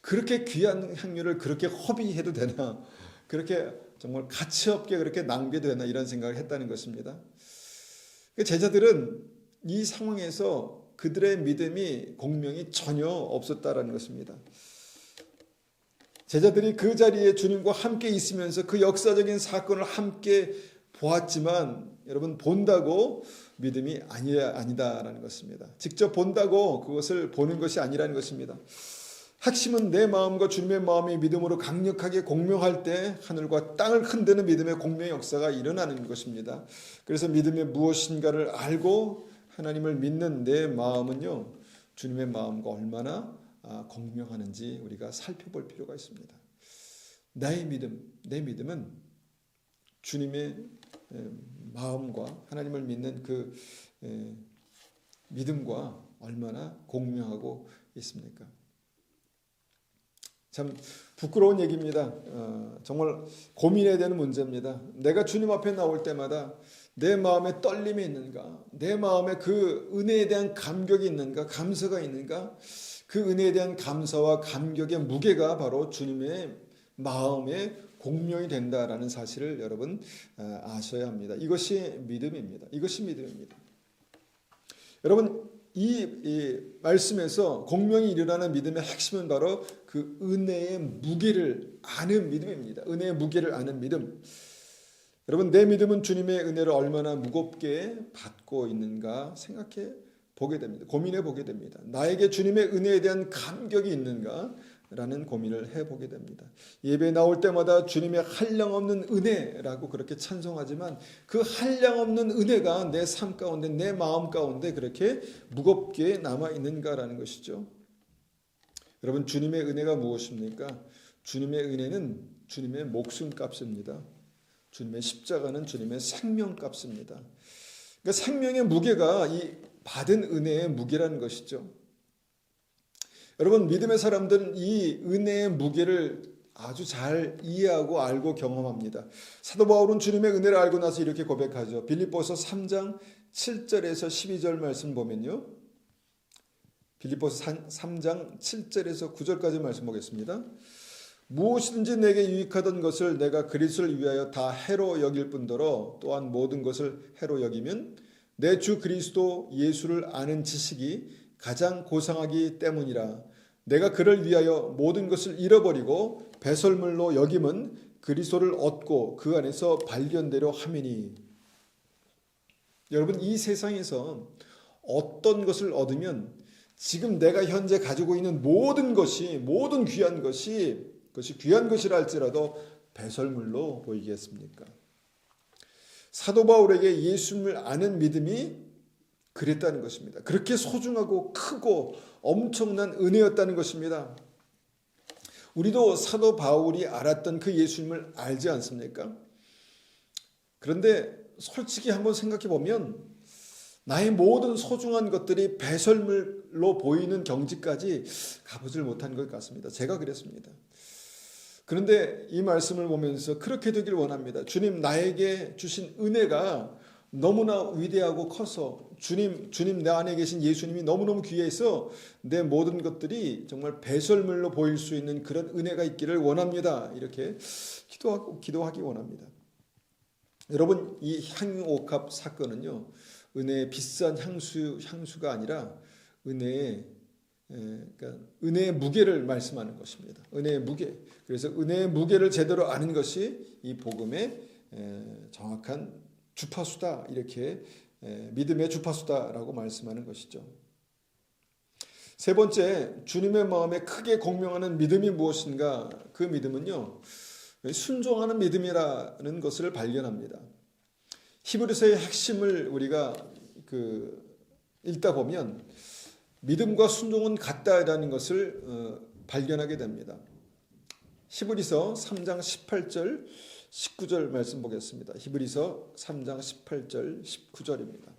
그렇게 귀한 향유를 그렇게 허비해도 되나? 그렇게 정말 가치 없게 그렇게 낭비해도 되나? 이런 생각을 했다는 것입니다. 제자들은 이 상황에서 그들의 믿음이 공명이 전혀 없었다라는 것입니다. 제자들이 그 자리에 주님과 함께 있으면서 그 역사적인 사건을 함께 보았지만 여러분, 본다고 믿음이 아니다라는 것입니다. 직접 본다고 그것을 보는 것이 아니라는 것입니다. 핵심은 내 마음과 주님의 마음이 믿음으로 강력하게 공명할 때 하늘과 땅을 흔드는 믿음의 공명의 역사가 일어나는 것입니다. 그래서 믿음이 무엇인가를 알고 하나님을 믿는 내 마음은요, 주님의 마음과 얼마나 공명하는지 우리가 살펴볼 필요가 있습니다. 내 믿음은 주님의 마음과 하나님을 믿는 그 믿음과 얼마나 공명하고 있습니까? 참 부끄러운 얘기입니다. 정말 고민해야 되는 문제입니다. 내가 주님 앞에 나올 때마다 내 마음에 떨림이 있는가? 내 마음에 그 은혜에 대한 감격이 있는가? 감사가 있는가? 그 은혜에 대한 감사와 감격의 무게가 바로 주님의 마음에 공명이 된다라는 사실을 여러분 아셔야 합니다. 이것이 믿음입니다. 이것이 믿음입니다. 여러분 이 말씀에서 공명이 일어나는 믿음의 핵심은 바로 그 은혜의 무게를 아는 믿음입니다. 은혜의 무게를 아는 믿음. 여러분 내 믿음은 주님의 은혜를 얼마나 무겁게 받고 있는가 생각해 보게 됩니다. 고민해 보게 됩니다. 나에게 주님의 은혜에 대한 감격이 있는가? 라는 고민을 해보게 됩니다. 예배 나올 때마다 주님의 한량없는 은혜라고 그렇게 찬송하지만 그 한량없는 은혜가 내 삶 가운데 내 마음 가운데 그렇게 무겁게 남아있는가라는 것이죠. 여러분 주님의 은혜가 무엇입니까? 주님의 은혜는 주님의 목숨값입니다. 주님의 십자가는 주님의 생명값입니다. 그러니까 생명의 무게가 이 받은 은혜의 무게라는 것이죠. 여러분 믿음의 사람들은 이 은혜의 무게를 아주 잘 이해하고 알고 경험합니다. 사도 바울은 주님의 은혜를 알고 나서 이렇게 고백하죠. 빌립보서 3장 7절에서 12절 말씀 보면요. 빌립보서 3장 7절에서 9절까지 말씀 보겠습니다. 무엇이든지 내게 유익하던 것을 내가 그리스도를 위하여 다 해로 여길 뿐더러 또한 모든 것을 해로 여기면 내 주 그리스도 예수를 아는 지식이 가장 고상하기 때문이라. 내가 그를 위하여 모든 것을 잃어버리고 배설물로 여김은 그리스도를 얻고 그 안에서 발견되려 함이니. 여러분 이 세상에서 어떤 것을 얻으면 지금 내가 현재 가지고 있는 모든 것이 모든 귀한 것이 그것이 귀한 것이라 할지라도 배설물로 보이겠습니까? 사도 바울에게 예수님을 아는 믿음이 그랬다는 것입니다. 그렇게 소중하고 크고 엄청난 은혜였다는 것입니다. 우리도 사도 바울이 알았던 그 예수님을 알지 않습니까? 그런데 솔직히 한번 생각해 보면 나의 모든 소중한 것들이 배설물로 보이는 경지까지 가보질 못한 것 같습니다. 제가 그랬습니다. 그런데 이 말씀을 보면서 그렇게 되길 원합니다. 주님 나에게 주신 은혜가 너무나 위대하고 커서 주님 내 안에 계신 예수님이 너무너무 귀해서 내 모든 것들이 정말 배설물로 보일 수 있는 그런 은혜가 있기를 원합니다. 이렇게 기도하기 원합니다. 여러분 이 향유옥합 사건은요. 은혜의 비싼 향수가 아니라 은혜의 무게를 말씀하는 것입니다. 은혜의 무게. 그래서 은혜의 무게를 제대로 아는 것이 이 복음의 정확한 주파수다. 이렇게 믿음의 주파수다라고 말씀하는 것이죠. 세 번째, 주님의 마음에 크게 공명하는 믿음이 무엇인가? 그 믿음은요. 순종하는 믿음이라는 것을 발견합니다. 히브리서의 핵심을 우리가 읽다 보면 믿음과 순종은 같다라는 것을 발견하게 됩니다. 히브리서 3장 18절 19절 말씀 보겠습니다. 히브리서 3장 18절 19절입니다.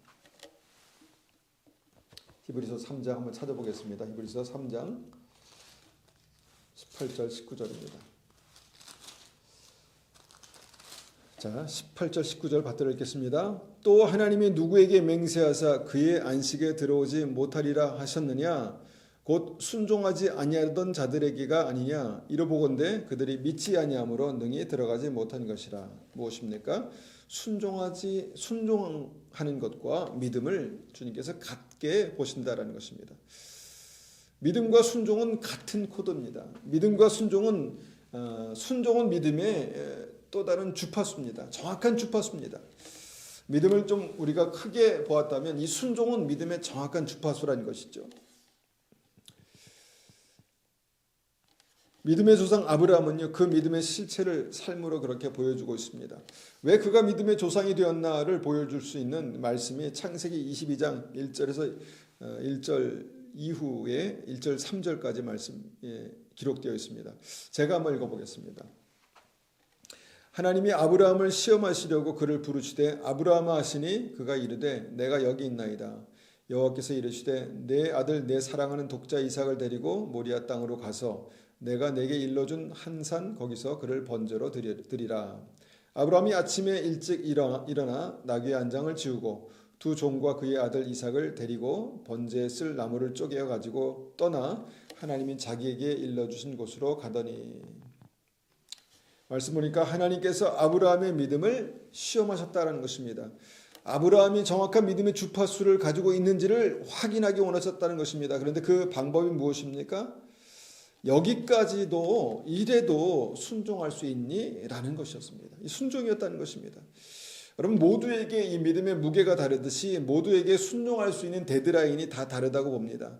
히브리서 3장 한번 찾아보겠습니다. 히브리서 3장 18절 19절입니다. 자, 18절 19절 받들어 읽겠습니다. 또 하나님이 누구에게 맹세하사 그의 안식에 들어오지 못하리라 하셨느냐? 곧 순종하지 아니하던 자들에게가 아니냐? 이러보건대 그들이 믿지 아니함으로 능히 들어가지 못한 것이라. 무엇입니까? 순종하는 것과 믿음을 주님께서 같게 보신다라는 것입니다. 믿음과 순종은 같은 코드입니다. 믿음과 순종은 믿음의 또 다른 주파수입니다. 정확한 주파수입니다. 믿음을 좀 우리가 크게 보았다면 이 순종은 믿음의 정확한 주파수라는 것이죠. 믿음의 조상 아브라함은요, 그 믿음의 실체를 삶으로 그렇게 보여주고 있습니다. 왜 그가 믿음의 조상이 되었나를 보여줄 수 있는 말씀이 창세기 22장 1절에서 1절 이후에 1절 3절까지 말씀에 기록되어 있습니다. 제가 한번 읽어보겠습니다. 하나님이 아브라함을 시험하시려고 그를 부르시되 아브라함아 하시니 그가 이르되 내가 여기 있나이다. 여호와께서 이르시되 내 아들 내 사랑하는 독자 이삭을 데리고 모리아 땅으로 가서 내가 내게 일러준 한 산 거기서 그를 번제로 드리라. 아브라함이 아침에 일찍 일어나 나귀의 안장을 지우고 두 종과 그의 아들 이삭을 데리고 번제에 쓸 나무를 쪼개어 가지고 떠나 하나님이 자기에게 일러주신 곳으로 가더니, 말씀 보니까 하나님께서 아브라함의 믿음을 시험하셨다는 것입니다. 아브라함이 정확한 믿음의 주파수를 가지고 있는지를 확인하기 원하셨다는 것입니다. 그런데 그 방법이 무엇입니까? 여기까지도 이래도 순종할 수 있니? 라는 것이었습니다. 이 순종이었다는 것입니다. 여러분, 모두에게 이 믿음의 무게가 다르듯이 모두에게 순종할 수 있는 데드라인이 다 다르다고 봅니다.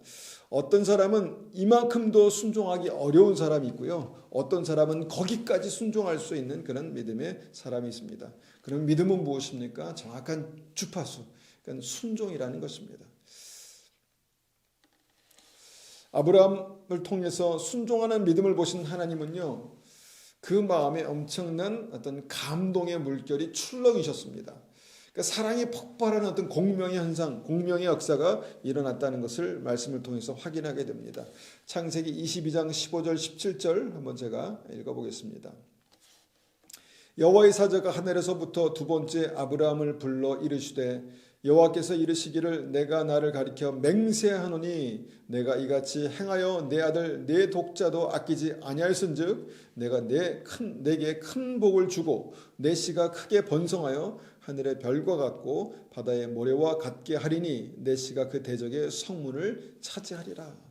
어떤 사람은 이만큼도 순종하기 어려운 사람이 있고요. 어떤 사람은 거기까지 순종할 수 있는 그런 믿음의 사람이 있습니다. 그럼 믿음은 무엇입니까? 정확한 주파수, 그러니까 순종이라는 것입니다. 아브라함을 통해서 순종하는 믿음을 보신 하나님은요, 그 마음에 엄청난 어떤 감동의 물결이 출렁이셨습니다. 그러니까 사랑이 폭발하는 어떤 공명의 현상, 공명의 역사가 일어났다는 것을 말씀을 통해서 확인하게 됩니다. 창세기 22장 15절 17절 한번 제가 읽어보겠습니다. 여호와의 사자가 하늘에서부터 두 번째 아브라함을 불러 이르시되 여호와께서 이르시기를 내가 나를 가리켜 맹세하노니 내가 이같이 행하여 내 아들 내 독자도 아끼지 아니하였은즉 내가 내게 큰 복을 주고 내 씨가 크게 번성하여 하늘의 별과 같고 바다의 모래와 같게 하리니 내 씨가 그 대적의 성문을 차지하리라.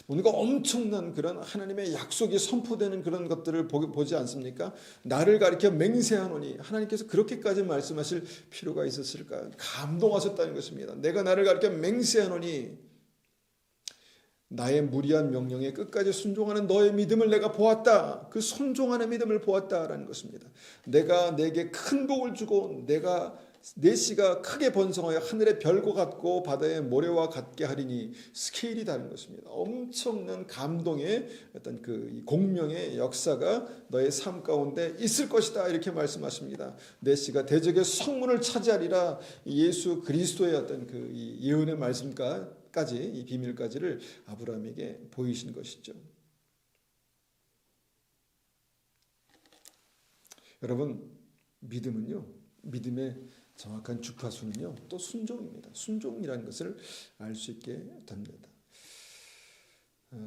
뭔가 엄청난 그런 하나님의 약속이 선포되는 그런 것들을 보지 않습니까? 나를 가리켜 맹세하노니, 하나님께서 그렇게까지 말씀하실 필요가 있었을까? 감동하셨다는 것입니다. 내가 나를 가리켜 맹세하노니, 나의 무리한 명령에 끝까지 순종하는 너의 믿음을 내가 보았다. 그 순종하는 믿음을 보았다라는 것입니다. 내가 내게 큰 복을 주고 내 씨가 크게 번성하여 하늘의 별과 같고 바다의 모래와 같게 하리니, 스케일이 다른 것입니다. 엄청난 감동의 어떤 그 공명의 역사가 너의 삶 가운데 있을 것이다, 이렇게 말씀하십니다. 내 씨가 대적의 성문을 차지하리라. 예수 그리스도의 어떤 그 예언의 말씀까지, 이 비밀까지를 아브라함에게 보이신 것이죠. 여러분, 믿음은요, 믿음의 정확한 주파수는요, 또 순종입니다. 순종이라는 것을 알 수 있게 됩니다.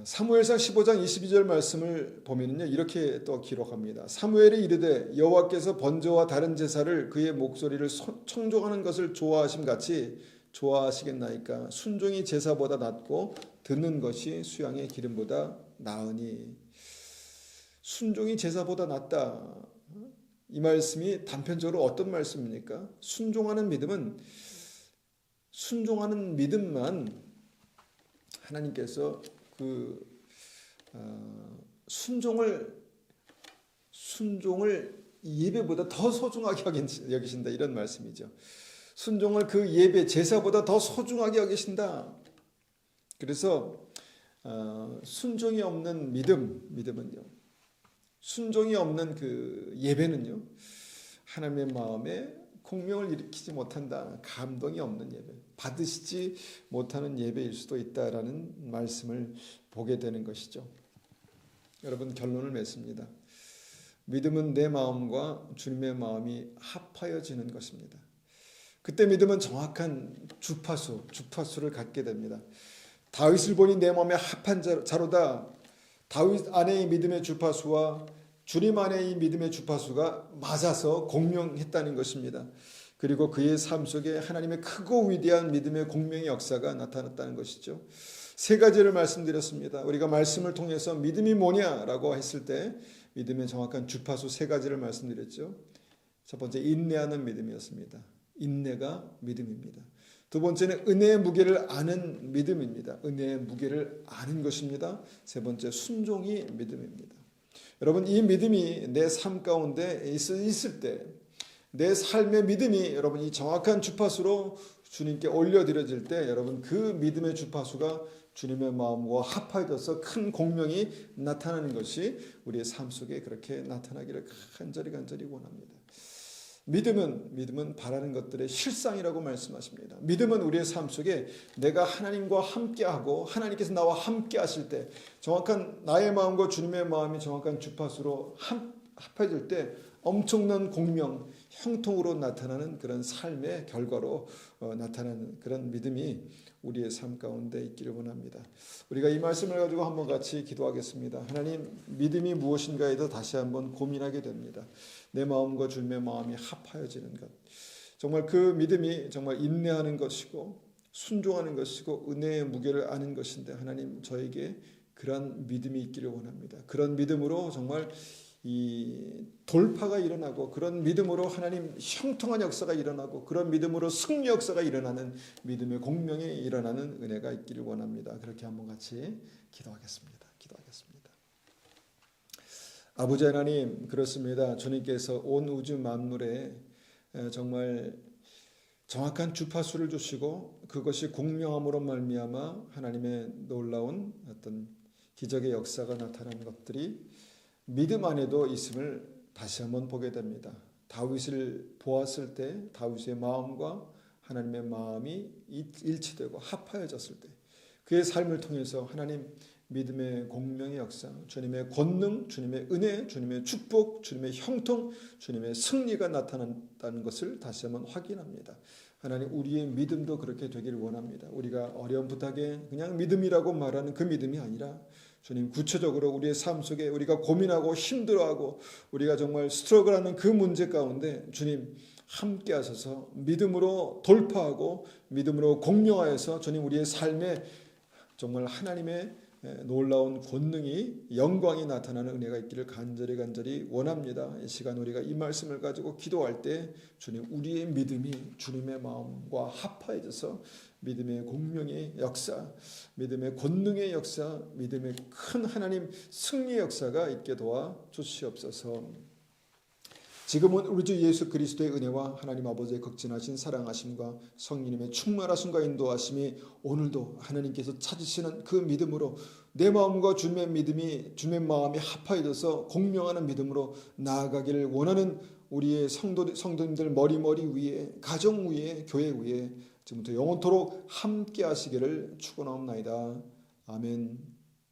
사무엘상 15장 22절 말씀을 보면요, 이렇게 또 기록합니다. 사무엘이 이르되 여호와께서 번제와 다른 제사를 그의 목소리를 청종하는 것을 좋아하심 같이 좋아하시겠나이까. 순종이 제사보다 낫고 듣는 것이 수양의 기름보다 나으니. 순종이 제사보다 낫다. 이 말씀이 단편적으로 어떤 말씀입니까? 순종하는 믿음만 하나님께서 그 순종을 예배보다 더 소중하게 여기신다, 이런 말씀이죠. 순종을 그 예배 제사보다 더 소중하게 여기신다. 그래서 순종이 없는 믿음은요, 순종이 없는 그 예배는요, 하나님의 마음에 공명을 일으키지 못한다. 감동이 없는 예배, 받으시지 못하는 예배일 수도 있다라는 말씀을 보게 되는 것이죠. 여러분, 결론을 맺습니다. 믿음은 내 마음과 주님의 마음이 합하여지는 것입니다. 그때 믿음은 정확한 주파수를 갖게 됩니다. 다윗을 보니 내 마음에 합한 자로다. 다윗 안에 이 믿음의 주파수와 주님 안에 이 믿음의 주파수가 맞아서 공명했다는 것입니다. 그리고 그의 삶 속에 하나님의 크고 위대한 믿음의 공명의 역사가 나타났다는 것이죠. 세 가지를 말씀드렸습니다. 우리가 말씀을 통해서 믿음이 뭐냐라고 했을 때 믿음의 정확한 주파수 세 가지를 말씀드렸죠. 첫 번째, 인내하는 믿음이었습니다. 인내가 믿음입니다. 두 번째는 은혜의 무게를 아는 믿음입니다. 은혜의 무게를 아는 것입니다. 세 번째, 순종이 믿음입니다. 여러분, 이 믿음이 내 삶 가운데 있을 때, 내 삶의 믿음이 여러분 이 정확한 주파수로 주님께 올려드려질 때, 여러분 그 믿음의 주파수가 주님의 마음과 합하여져서 큰 공명이 나타나는 것이 우리의 삶 속에 그렇게 나타나기를 간절히 원합니다. 믿음은 바라는 것들의 실상이라고 말씀하십니다. 믿음은 우리의 삶 속에 내가 하나님과 함께하고 하나님께서 나와 함께 하실 때, 정확한 나의 마음과 주님의 마음이 정확한 주파수로 합해질 때 엄청난 공명, 형통으로 나타나는 그런 삶의 결과로 나타나는 그런 믿음이 우리의 삶 가운데 있기를 원합니다. 우리가 이 말씀을 가지고 한번 같이 기도하겠습니다. 하나님, 믿음이 무엇인가에 대해서 다시 한번 고민하게 됩니다. 내 마음과 주님의 마음이 합하여지는 것, 정말 그 믿음이 정말 인내하는 것이고 순종하는 것이고 은혜의 무게를 아는 것인데, 하나님 저에게 그런 믿음이 있기를 원합니다. 그런 믿음으로 정말 이 돌파가 일어나고, 그런 믿음으로 하나님 형통한 역사가 일어나고, 그런 믿음으로 승리 역사가 일어나는 믿음의 공명이 일어나는 은혜가 있기를 원합니다. 그렇게 한번 같이 기도하겠습니다. 아버지 하나님, 그렇습니다. 주님께서 온 우주 만물에 정말 정확한 주파수를 주시고 그것이 공명함으로 말미암아 하나님의 놀라운 어떤 기적의 역사가 나타나는 것들이 믿음 안에도 있음을 다시 한번 보게 됩니다. 다윗을 보았을 때 다윗의 마음과 하나님의 마음이 일치되고 합하여졌을 때, 그의 삶을 통해서 하나님 믿음의 공명의 역사, 주님의 권능, 주님의 은혜, 주님의 축복, 주님의 형통, 주님의 승리가 나타난다는 것을 다시 한번 확인합니다. 하나님, 우리의 믿음도 그렇게 되기를 원합니다. 우리가 어려운 부탁에 그냥 믿음이라고 말하는 그 믿음이 아니라, 주님 구체적으로 우리의 삶 속에 우리가 고민하고 힘들어하고 우리가 정말 스트러글하는 그 문제 가운데 주님 함께 하셔서 믿음으로 돌파하고 믿음으로 공명하여서 주님 우리의 삶에 정말 하나님의 놀라운 권능이, 영광이 나타나는 은혜가 있기를 간절히 원합니다. 이 시간 우리가 이 말씀을 가지고 기도할 때 주님 우리의 믿음이 주님의 마음과 합하여져서 믿음의 공명의 역사, 믿음의 권능의 역사, 믿음의 큰 하나님 승리의 역사가 있게 도와 주시옵소서. 지금은 우리 주 예수 그리스도의 은혜와 하나님 아버지의 극진하신 사랑하심과 성령님의 충만하심과 인도하심이 오늘도 하나님께서 찾으시는 그 믿음으로 내 마음과 주님의 믿음이, 주님의 마음이 합하여져서 공명하는 믿음으로 나아가기를 원하는 우리의 성도님들 머리 위에, 가정 위에, 교회 위에 지금부터 영원토록 함께 하시기를 축원하옵나이다. 아멘.